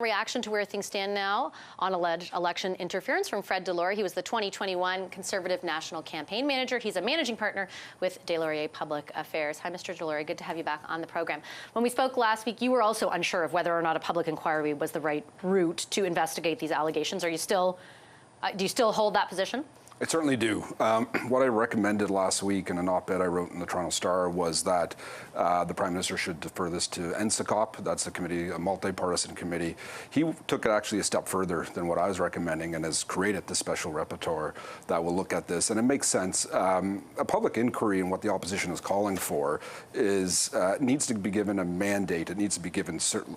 Reaction to where things stand now on alleged election interference from Fred DeLorey. He was the 2021 Conservative National Campaign Manager. He's a managing partner with DeLeroy Public Affairs. Hi, Mr. DeLorey. Good to have you back on the program. When we spoke last week, you were also unsure of whether or not a public inquiry was the right route to investigate these allegations. Are you still, do you still hold that position? I certainly do. What I recommended last week in an op-ed I wrote in the Toronto Star was that the Prime Minister should defer this to NCCOP. That's a committee, a multi-partisan committee. He took it actually a step further than what I was recommending and has created the special rapporteur that will look at this. And it makes sense. A public inquiry and what the opposition is calling for is needs to be given a mandate. It needs to be given certain,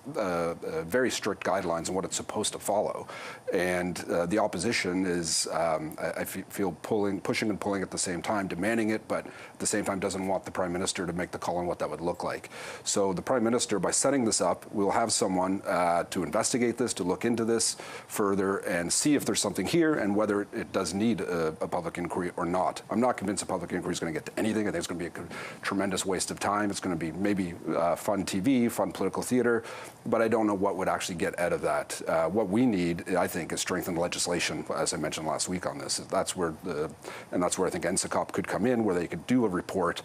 very strict guidelines on what it's supposed to follow. And the opposition is, I feel pushing and pulling at the same time, demanding it, but at the same time doesn't want the Prime Minister to make the call on what that would look like. So the Prime Minister, by setting this up, will have someone to investigate this, to look into this further and see if there's something here and whether it does need a public inquiry or not. I'm not convinced a public inquiry is going to get to anything. I think it's going to be a tremendous waste of time. It's going to be maybe fun TV, fun political theater, but I don't know what would actually get out of that. What we need, I think, is strengthened legislation, as I mentioned last week on this. That's where I think NCCOP could come in, where they could do a report,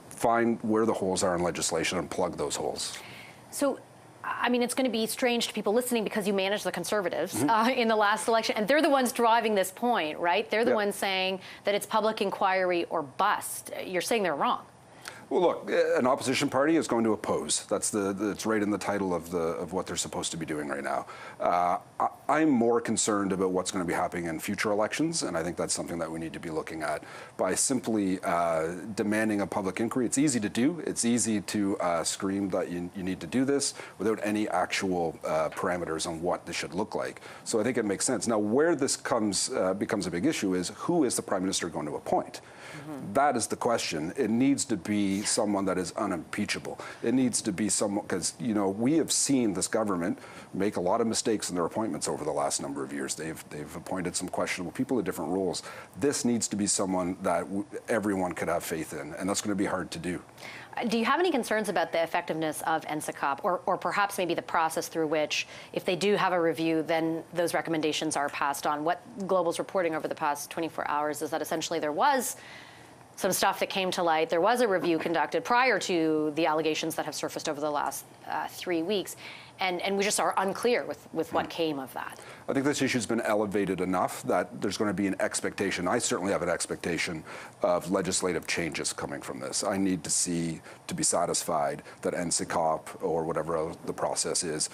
find where the holes are in legislation and plug those holes. So, I mean, it's going to be strange to people listening because you managed the Conservatives in the last election, and they're the ones driving this point, right? They're the ones saying that it's public inquiry or bust. You're saying they're wrong. Well, look, an opposition party is going to oppose. It's right in the title of what they're supposed to be doing right now. I'm more concerned about what's going to be happening in future elections, and I think that's something that we need to be looking at. By simply demanding a public inquiry, it's easy to do. It's easy to scream that you need to do this without any actual parameters on what this should look like. So I think it makes sense. Now, where this becomes a big issue is who is the Prime Minister going to appoint? That is the question. It needs to be someone that is unimpeachable. It needs to be someone, because, you know, we have seen this government make a lot of mistakes in their appointments over the last number of years. They've appointed some questionable people in different roles. This needs to be someone that everyone could have faith in, and that's going to be hard to do. Do you have any concerns about the effectiveness of NCCOP, or perhaps maybe the process through which, if they do have a review, then those recommendations are passed on? What Global's reporting over the past 24 hours is that essentially there was some stuff that came to light. There was a review conducted prior to the allegations that have surfaced over the last 3 weeks, and we just are unclear with what came of that. I think this issue's been elevated enough that there's going to be an expectation. I certainly have an expectation of legislative changes coming from this. I need to be satisfied that NCCOP or whatever the process is,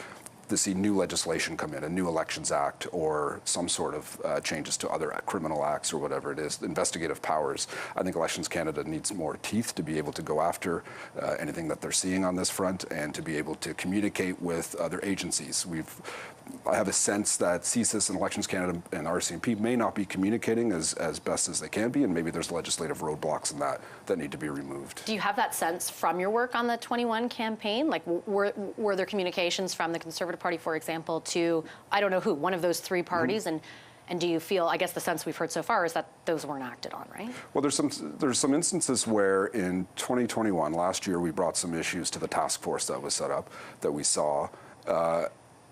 to see new legislation come in, a new Elections Act or some sort of changes to other criminal acts or whatever it is, investigative powers. I think Elections Canada needs more teeth to be able to go after anything that they're seeing on this front and to be able to communicate with other agencies. I have a sense that CSIS and Elections Canada and RCMP may not be communicating as best as they can be, and maybe there's legislative roadblocks in that need to be removed. Do you have that sense from your work on the 21 campaign? Like, were there communications from the Conservative Party, for example, to, I don't know who, one of those three parties? And do you feel, I guess the sense we've heard so far is that those weren't acted on, right? Well, there's some instances where in 2021, last year, we brought some issues to the task force that was set up that we saw.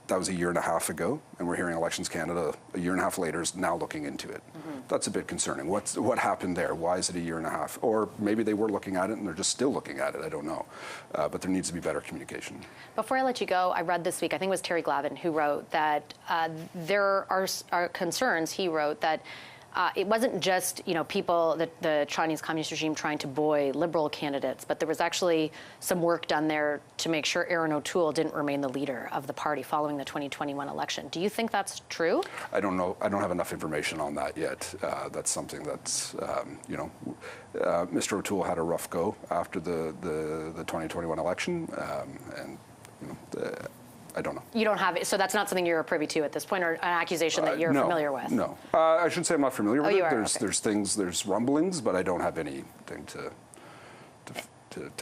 That was a year and a half ago, and we're hearing Elections Canada a year and a half later is now looking into it. That's a bit concerning. What happened there? Why is it a year and a half? Or maybe they were looking at it and they're just still looking at it. I don't know. But there needs to be better communication. Before I let you go, I read this week, I think it was Terry Glavin who wrote that there are concerns, he wrote, that it wasn't just, you know, people, the Chinese Communist regime trying to buoy Liberal candidates, but there was actually some work done there to make sure Erin O'Toole didn't remain the leader of the party following the 2021 election. Do you think that's true? I don't know. I don't have enough information on that yet. That's something that's, you know, Mr. O'Toole had a rough go after the 2021 election, and, you know, I don't know. You don't have it, so that's not something you're privy to at this point, or an accusation that you're familiar with? No. I should say I'm not familiar with it. Okay. There's rumblings, but I don't have anything to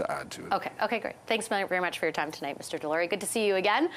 add to it. Okay, great. Thanks very much for your time tonight, Mr. DeLorey. Good to see you again.